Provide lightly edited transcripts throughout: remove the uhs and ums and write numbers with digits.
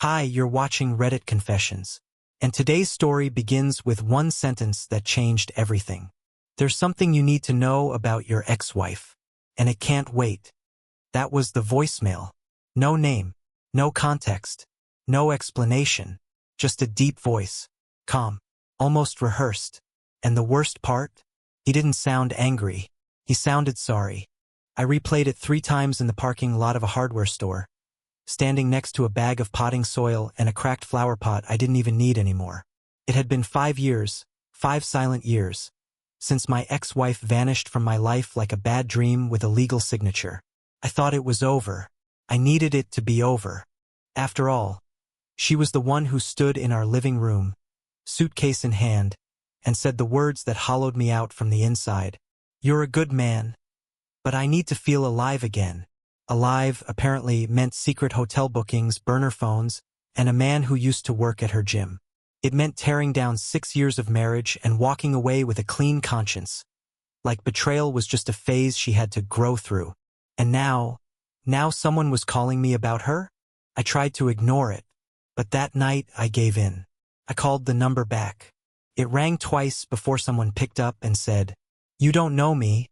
Hi, you're watching Reddit Confessions. And today's story begins with one sentence that changed everything. There's something you need to know about your ex-wife. And it can't wait. That was the voicemail. No name, no context, no explanation. Just a deep voice. Calm. Almost rehearsed. And the worst part? He didn't sound angry. He sounded sorry. I replayed it 3 times in the parking lot of a hardware store, standing next to a bag of potting soil and a cracked flower pot I didn't even need anymore. It had been 5 years, 5 silent years, since my ex-wife vanished from my life like a bad dream with a legal signature. I thought it was over. I needed it to be over. After all, she was the one who stood in our living room, suitcase in hand, and said the words that hollowed me out from the inside. "You're a good man, but I need to feel alive again." Alive apparently meant secret hotel bookings, burner phones, and a man who used to work at her gym. It meant tearing down 6 years of marriage and walking away with a clean conscience. Like betrayal was just a phase she had to grow through. And now someone was calling me about her? I tried to ignore it, but that night I gave in. I called the number back. It rang twice before someone picked up and said, "You don't know me,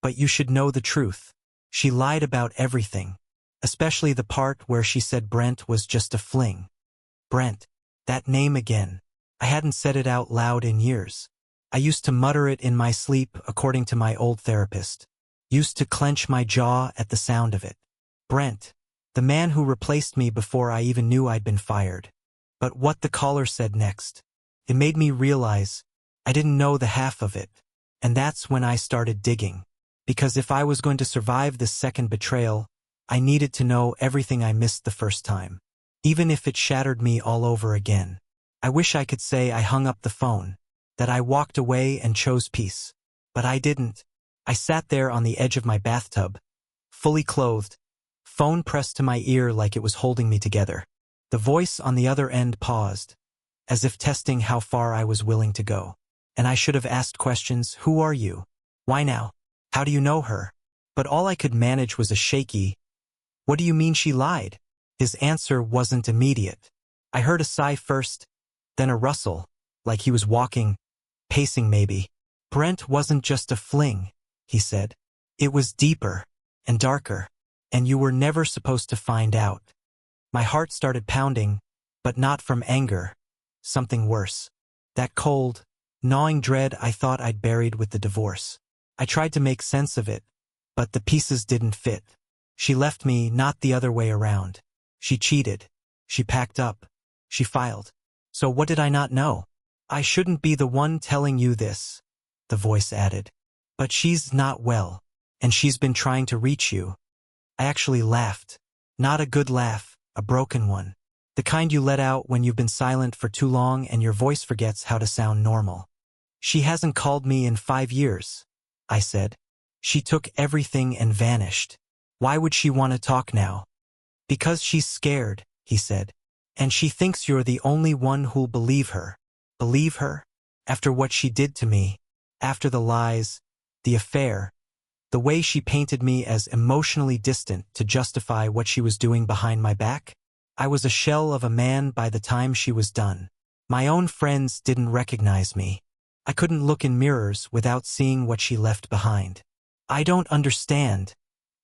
but you should know the truth." She lied about everything, especially the part where she said Brent was just a fling. Brent, that name again. I hadn't said it out loud in years. I used to mutter it in my sleep, according to my old therapist. Used to clench my jaw at the sound of it. Brent, the man who replaced me before I even knew I'd been fired. But what the caller said next, it made me realize I didn't know the half of it. And that's when I started digging. Because if I was going to survive this second betrayal, I needed to know everything I missed the first time. Even if it shattered me all over again. I wish I could say I hung up the phone, that I walked away and chose peace. But I didn't. I sat there on the edge of my bathtub, fully clothed, phone pressed to my ear like it was holding me together. The voice on the other end paused, as if testing how far I was willing to go. And I should have asked questions. Who are you? Why now? How do you know her? But all I could manage was a shaky, "What do you mean she lied?" His answer wasn't immediate. I heard a sigh first, then a rustle, like he was walking, pacing maybe. "Brent wasn't just a fling," he said. "It was deeper and darker, and you were never supposed to find out." My heart started pounding, but not from anger. Something worse. That cold, gnawing dread I thought I'd buried with the divorce. I tried to make sense of it, but the pieces didn't fit. She left me, not the other way around. She cheated. She packed up. She filed. So what did I not know? "I shouldn't be the one telling you this," the voice added. "But she's not well, and she's been trying to reach you." I actually laughed. Not a good laugh, a broken one. The kind you let out when you've been silent for too long and your voice forgets how to sound normal. "She hasn't called me in 5 years. I said. "She took everything and vanished. Why would she want to talk now?" "Because she's scared," he said. "And she thinks you're the only one who'll believe her." Believe her? After what she did to me, after the lies, the affair, the way she painted me as emotionally distant to justify what she was doing behind my back? I was a shell of a man by the time she was done. My own friends didn't recognize me. I couldn't look in mirrors without seeing what she left behind. "I don't understand,"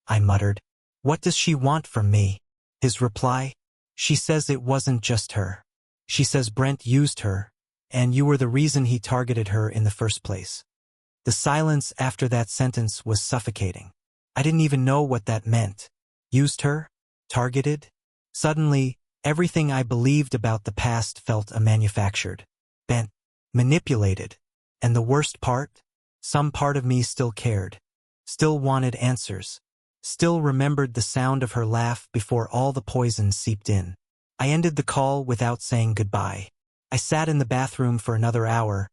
I muttered. "What does she want from me?" His reply? "She says it wasn't just her. She says Brent used her, and you were the reason he targeted her in the first place." The silence after that sentence was suffocating. I didn't even know what that meant. Used her? Targeted? Suddenly, everything I believed about the past felt manufactured, bent, manipulated. And the worst part? Some part of me still cared, still wanted answers, still remembered the sound of her laugh before all the poison seeped in. I ended the call without saying goodbye. I sat in the bathroom for another hour,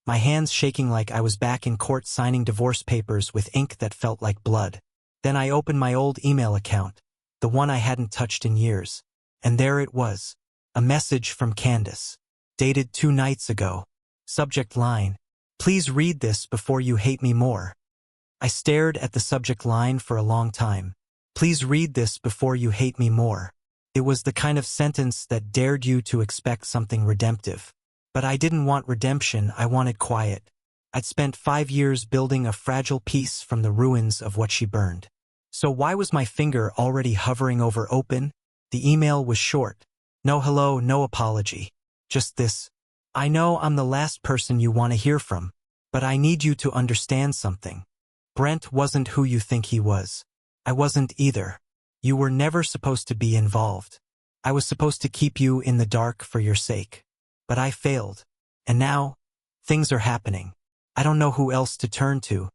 my hands shaking like I was back in court signing divorce papers with ink that felt like blood. Then I opened my old email account, the one I hadn't touched in years. And there it was, a message from Candace, dated 2 nights ago. Subject line, "Please read this before you hate me more." I stared at the subject line for a long time. "Please read this before you hate me more." It was the kind of sentence that dared you to expect something redemptive. But I didn't want redemption, I wanted quiet. I'd spent 5 years building a fragile piece from the ruins of what she burned. So why was my finger already hovering over open? The email was short. No hello, no apology. Just this. I know I'm the last person you want to hear from, but I need you to understand something. Brent wasn't who you think he was. I wasn't either. You were never supposed to be involved. I was supposed to keep you in the dark for your sake. But I failed. And now, things are happening. I don't know who else to turn to.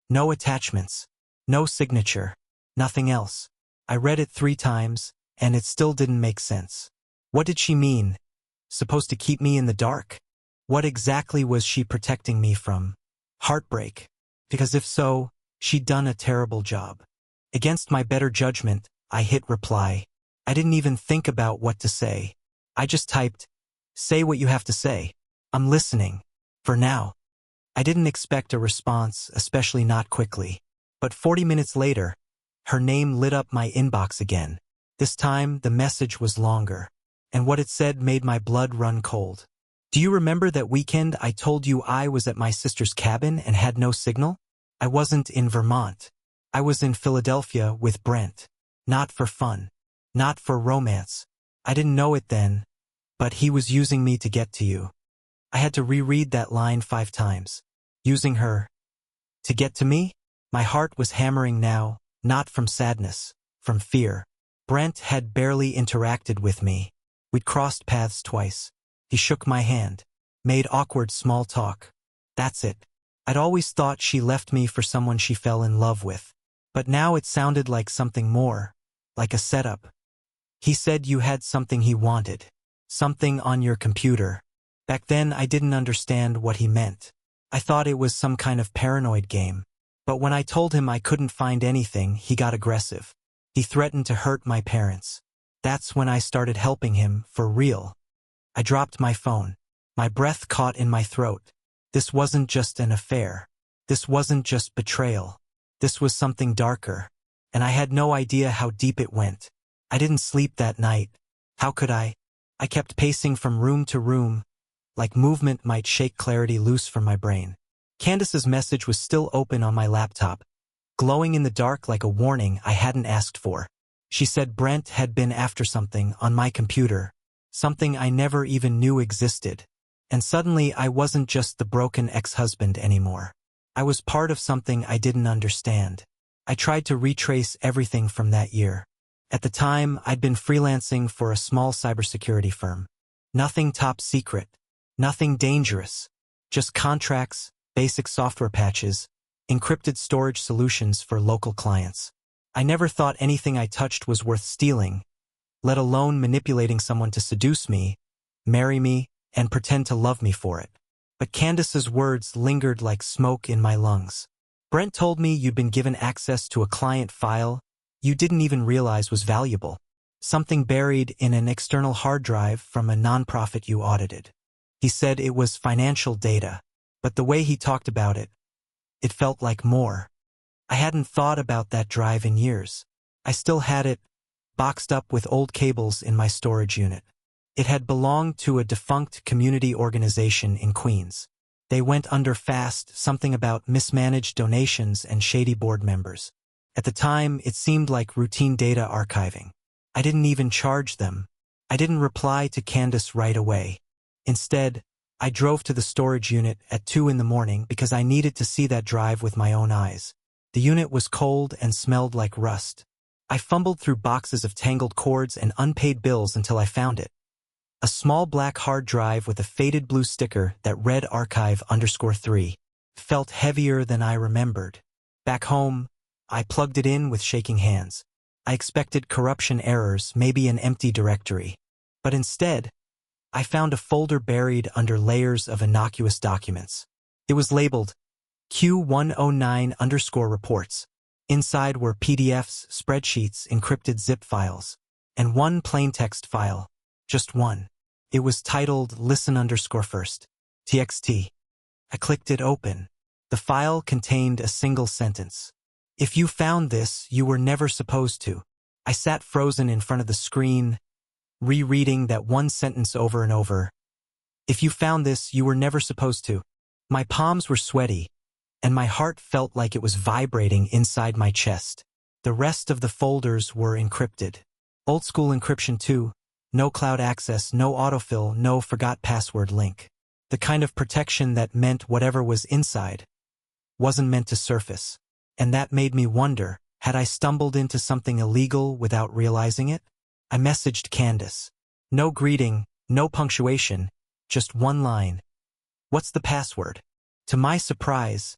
No attachments. No signature. Nothing else. I read it 3 times, and it still didn't make sense. What did she mean? Supposed to keep me in the dark? What exactly was she protecting me from? Heartbreak. Because if so, she'd done a terrible job. Against my better judgment, I hit reply. I didn't even think about what to say. I just typed, "Say what you have to say. I'm listening. For now." I didn't expect a response, especially not quickly. But 40 minutes later, her name lit up my inbox again. This time, the message was longer. And what it said made my blood run cold. "Do you remember that weekend I told you I was at my sister's cabin and had no signal? I wasn't in Vermont. I was in Philadelphia with Brent. Not for fun. Not for romance. I didn't know it then, but he was using me to get to you." I had to reread that line 5 times. Using her to get to me? My heart was hammering now, not from sadness, from fear. Brent had barely interacted with me. We'd crossed paths twice. He shook my hand, made awkward small talk. That's it. I'd always thought she left me for someone she fell in love with. But now it sounded like something more, like a setup. He said you had something he wanted. Something on your computer. Back then I didn't understand what he meant. I thought it was some kind of paranoid game. But when I told him I couldn't find anything, he got aggressive. He threatened to hurt my parents. That's when I started helping him, for real. I dropped my phone. My breath caught in my throat. This wasn't just an affair. This wasn't just betrayal. This was something darker. And I had no idea how deep it went. I didn't sleep that night. How could I? I kept pacing from room to room, like movement might shake clarity loose from my brain. Candace's message was still open on my laptop, glowing in the dark like a warning I hadn't asked for. She said Brent had been after something on my computer, something I never even knew existed. And suddenly I wasn't just the broken ex-husband anymore. I was part of something I didn't understand. I tried to retrace everything from that year. At the time, I'd been freelancing for a small cybersecurity firm. Nothing top secret. Nothing dangerous. Just contracts, basic software patches, encrypted storage solutions for local clients. I never thought anything I touched was worth stealing, let alone manipulating someone to seduce me, marry me, and pretend to love me for it. But Candace's words lingered like smoke in my lungs. Brent told me you'd been given access to a client file you didn't even realize was valuable. Something buried in an external hard drive from a nonprofit you audited. He said it was financial data, but the way he talked about it, it felt like more. I hadn't thought about that drive in years. I still had it, boxed up with old cables in my storage unit. It had belonged to a defunct community organization in Queens. They went under fast, something about mismanaged donations and shady board members. At the time, it seemed like routine data archiving. I didn't even charge them. I didn't reply to Candace right away. Instead, I drove to the storage unit at 2 in the morning because I needed to see that drive with my own eyes. The unit was cold and smelled like rust. I fumbled through boxes of tangled cords and unpaid bills until I found it. A small black hard drive with a faded blue sticker that read archive_3. Felt heavier than I remembered. Back home, I plugged it in with shaking hands. I expected corruption errors, maybe an empty directory. But instead, I found a folder buried under layers of innocuous documents. It was labeled Q109_reports. Inside were PDFs, spreadsheets, encrypted zip files, and one plaintext file. Just one. It was titled listen_first. TXT. I clicked it open. The file contained a single sentence. If you found this, you were never supposed to. I sat frozen in front of the screen, rereading that one sentence over and over. If you found this, you were never supposed to. My palms were sweaty, and my heart felt like it was vibrating inside my chest. The rest of the folders were encrypted. Old school encryption too. No cloud access, no autofill, no forgot password link. The kind of protection that meant whatever was inside wasn't meant to surface. And that made me wonder, had I stumbled into something illegal without realizing it? I messaged Candace. No greeting, no punctuation, just one line. What's the password? To my surprise,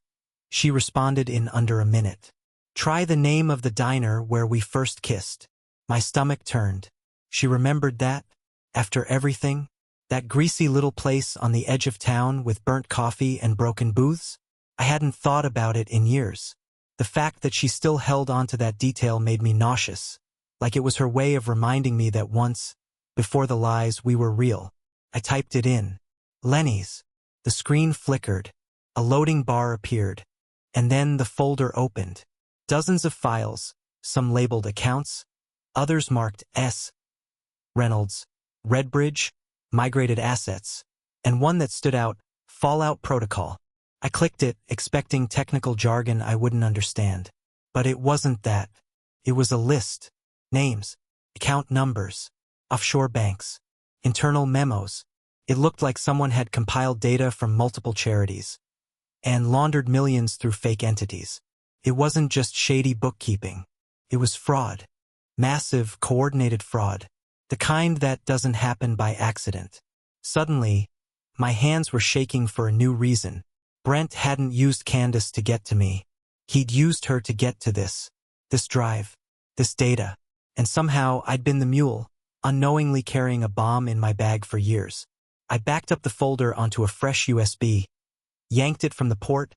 she responded in under a minute. Try the name of the diner where we first kissed. My stomach turned. She remembered that? After everything? That greasy little place on the edge of town with burnt coffee and broken booths? I hadn't thought about it in years. The fact that she still held on to that detail made me nauseous, like it was her way of reminding me that once, before the lies, we were real. I typed it in. Lenny's. The screen flickered. A loading bar appeared. And then the folder opened. Dozens of files, some labeled accounts, others marked S. Reynolds, Redbridge, migrated assets, and one that stood out, Fallout Protocol. I clicked it, expecting technical jargon I wouldn't understand. But it wasn't that. It was a list. Names, account numbers, offshore banks, internal memos. It looked like someone had compiled data from multiple charities and laundered millions through fake entities. It wasn't just shady bookkeeping. It was fraud. Massive, coordinated fraud. The kind that doesn't happen by accident. Suddenly, my hands were shaking for a new reason. Brent hadn't used Candace to get to me. He'd used her to get to this drive, this data. And somehow I'd been the mule, unknowingly carrying a bomb in my bag for years. I backed up the folder onto a fresh USB, yanked it from the port,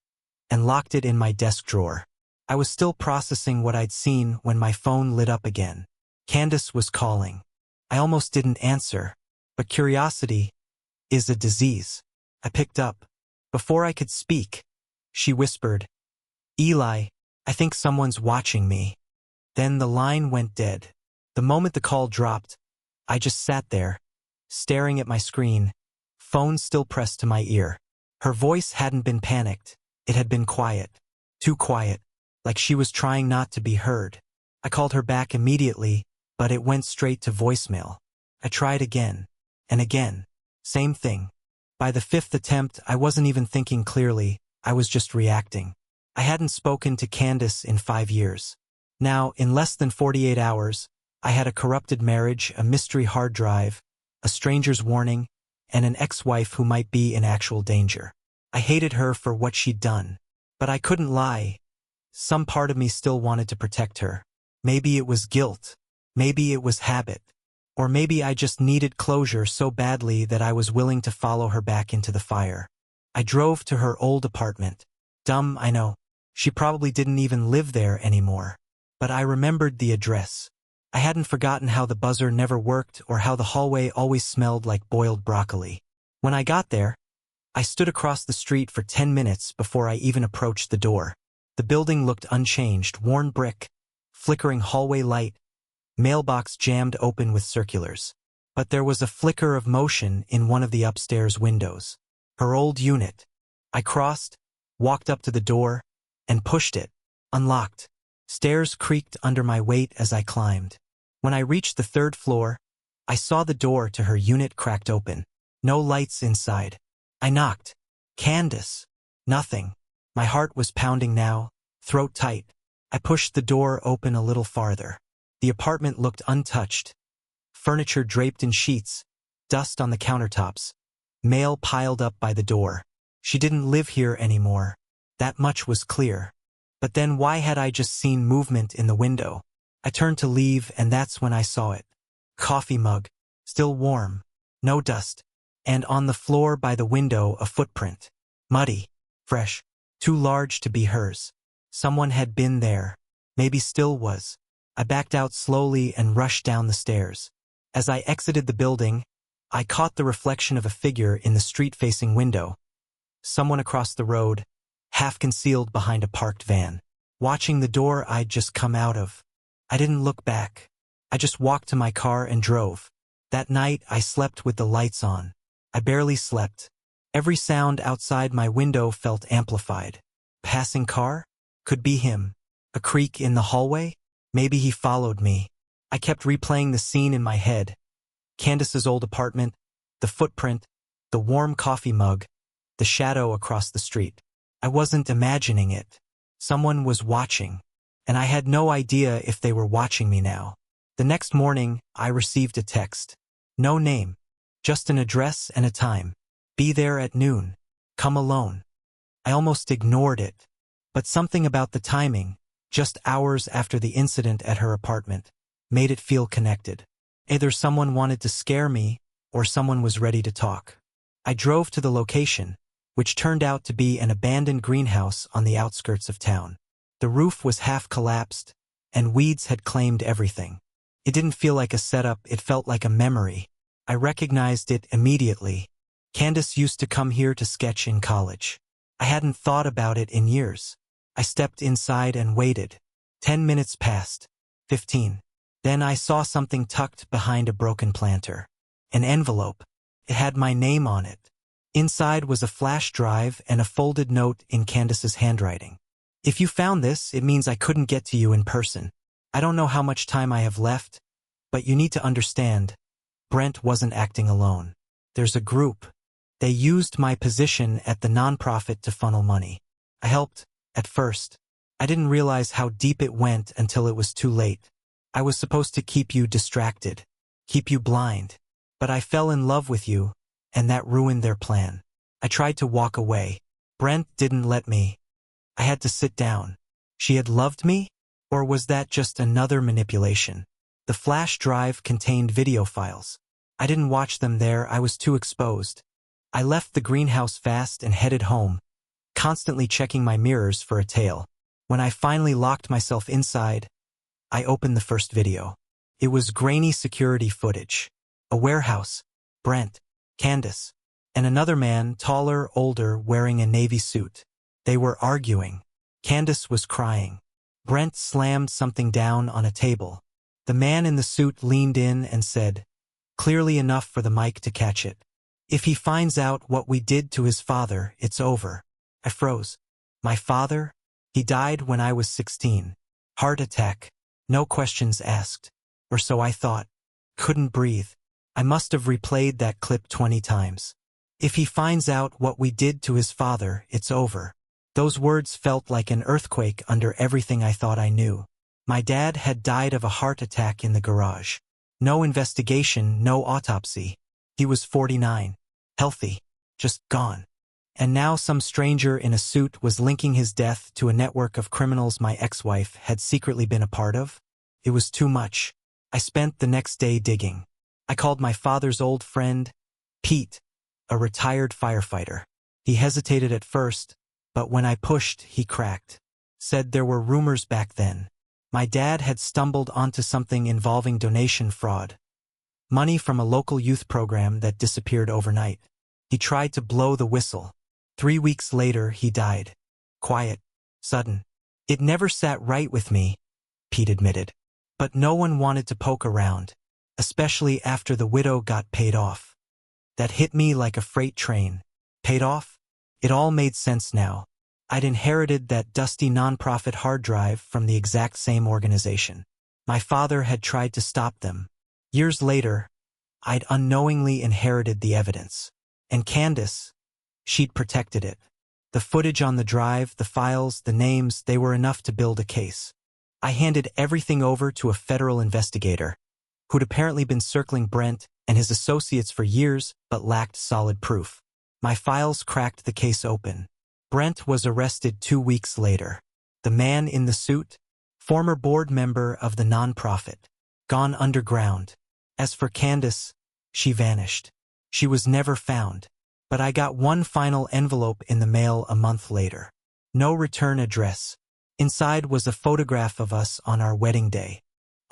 and locked it in my desk drawer. I was still processing what I'd seen when my phone lit up again. Candace was calling. I almost didn't answer, but curiosity is a disease. I picked up. Before I could speak, she whispered, Eli, I think someone's watching me. Then the line went dead. The moment the call dropped, I just sat there, staring at my screen, phone still pressed to my ear. Her voice hadn't been panicked. It had been quiet. Too quiet, like she was trying not to be heard. I called her back immediately, but it went straight to voicemail. I tried again, and again. Same thing. By the fifth attempt, I wasn't even thinking clearly. I was just reacting. I hadn't spoken to Candace in 5 years. Now, in less than 48 hours, I had a corrupted marriage, a mystery hard drive, a stranger's warning, and an ex-wife who might be in actual danger. I hated her for what she'd done. But I couldn't lie. Some part of me still wanted to protect her. Maybe it was guilt. Maybe it was habit. Or maybe I just needed closure so badly that I was willing to follow her back into the fire. I drove to her old apartment. Dumb, I know. She probably didn't even live there anymore. But I remembered the address. I hadn't forgotten how the buzzer never worked or how the hallway always smelled like boiled broccoli. When I got there, I stood across the street for 10 minutes before I even approached the door. The building looked unchanged, worn brick, flickering hallway light, mailbox jammed open with circulars. But there was a flicker of motion in one of the upstairs windows. Her old unit. I crossed, walked up to the door, and pushed it. Unlocked. Stairs creaked under my weight as I climbed. When I reached the 3rd floor, I saw the door to her unit cracked open. No lights inside. I knocked. Candace. Nothing. My heart was pounding now, throat tight. I pushed the door open a little farther. The apartment looked untouched. Furniture draped in sheets, dust on the countertops, mail piled up by the door. She didn't live here anymore. That much was clear. But then why had I just seen movement in the window? I turned to leave, and that's when I saw it. Coffee mug, still warm, no dust, and on the floor by the window a footprint. Muddy, fresh, too large to be hers. Someone had been there, maybe still was. I backed out slowly and rushed down the stairs. As I exited the building, I caught the reflection of a figure in the street-facing window. Someone across the road, half concealed behind a parked van, watching the door I'd just come out of. I didn't look back. I just walked to my car and drove. That night, I slept with the lights on. I barely slept. Every sound outside my window felt amplified. Passing car? Could be him. A creak in the hallway? Maybe he followed me. I kept replaying the scene in my head. Candace's old apartment, the footprint, the warm coffee mug, the shadow across the street. I wasn't imagining it. Someone was watching, and I had no idea if they were watching me now. The next morning, I received a text. No name, just an address and a time. Be there at noon. Come alone. I almost ignored it, but something about the timing, just hours after the incident at her apartment, made it feel connected. Either someone wanted to scare me, or someone was ready to talk. I drove to the location, which turned out to be an abandoned greenhouse on the outskirts of town. The roof was half collapsed, and weeds had claimed everything. It didn't feel like a setup, it felt like a memory. I recognized it immediately. Candace used to come here to sketch in college. I hadn't thought about it in years. I stepped inside and waited. 10 minutes passed. 15. Then I saw something tucked behind a broken planter. An envelope. It had my name on it. Inside was a flash drive and a folded note in Candace's handwriting. If you found this, it means I couldn't get to you in person. I don't know how much time I have left, but you need to understand, Brent wasn't acting alone. There's a group. They used my position at the nonprofit to funnel money. I helped, at first. I didn't realize how deep it went until it was too late. I was supposed to keep you distracted, keep you blind. But I fell in love with you, and that ruined their plan. I tried to walk away. Brent didn't let me. I had to sit down. She had loved me? Or was that just another manipulation? The flash drive contained video files. I didn't watch them there, I was too exposed. I left the greenhouse fast and headed home, constantly checking my mirrors for a tail. When I finally locked myself inside, I opened the first video. It was grainy security footage. A warehouse, Brent, Candace, and another man, taller, older, wearing a navy suit. They were arguing. Candace was crying. Brent slammed something down on a table. The man in the suit leaned in and said, clearly enough for the mic to catch it, if he finds out what we did to his father, it's over. I froze. My father? He died when I was 16. Heart attack. No questions asked. Or so I thought. Couldn't breathe. I must have replayed that clip 20 times. If he finds out what we did to his father, it's over. Those words felt like an earthquake under everything I thought I knew. My dad had died of a heart attack in the garage. No investigation, no autopsy. He was 49. Healthy. Just gone. And now some stranger in a suit was linking his death to a network of criminals my ex-wife had secretly been a part of. It was too much. I spent the next day digging. I called my father's old friend, Pete, a retired firefighter. He hesitated at first, but when I pushed, he cracked. Said there were rumors back then. My dad had stumbled onto something involving donation fraud. Money from a local youth program that disappeared overnight. He tried to blow the whistle. 3 weeks later, he died. Quiet. Sudden. It never sat right with me, Pete admitted. But no one wanted to poke around, especially after the widow got paid off. That hit me like a freight train. Paid off? It all made sense now. I'd inherited that dusty nonprofit hard drive from the exact same organization. My father had tried to stop them. Years later, I'd unknowingly inherited the evidence. And Candace, she'd protected it. The footage on the drive, the files, the names, they were enough to build a case. I handed everything over to a federal investigator, who'd apparently been circling Brent and his associates for years but lacked solid proof. My files cracked the case open. Brent was arrested 2 weeks later. The man in the suit, former board member of the nonprofit, gone underground. As for Candace, she vanished. She was never found. But I got one final envelope in the mail a month later. No return address. Inside was a photograph of us on our wedding day.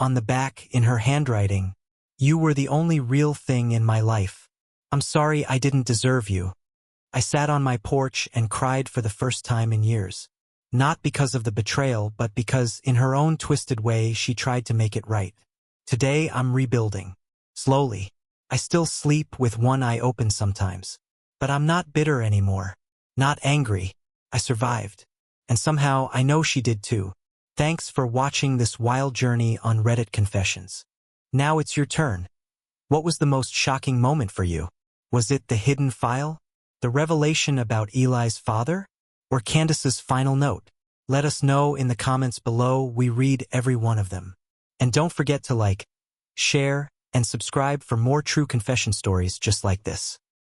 On the back, in her handwriting, "You were the only real thing in my life. I'm sorry I didn't deserve you." I sat on my porch and cried for the first time in years. Not because of the betrayal, but because, in her own twisted way, she tried to make it right. Today, I'm rebuilding. Slowly. I still sleep with one eye open sometimes. But I'm not bitter anymore. Not angry. I survived. And somehow I know she did too. Thanks for watching this wild journey on Reddit Confessions. Now it's your turn. What was the most shocking moment for you? Was it the hidden file? The revelation about Eli's father? Or Candace's final note? Let us know in the comments below. We read every one of them. And don't forget to like, share, and subscribe for more true confession stories just like this.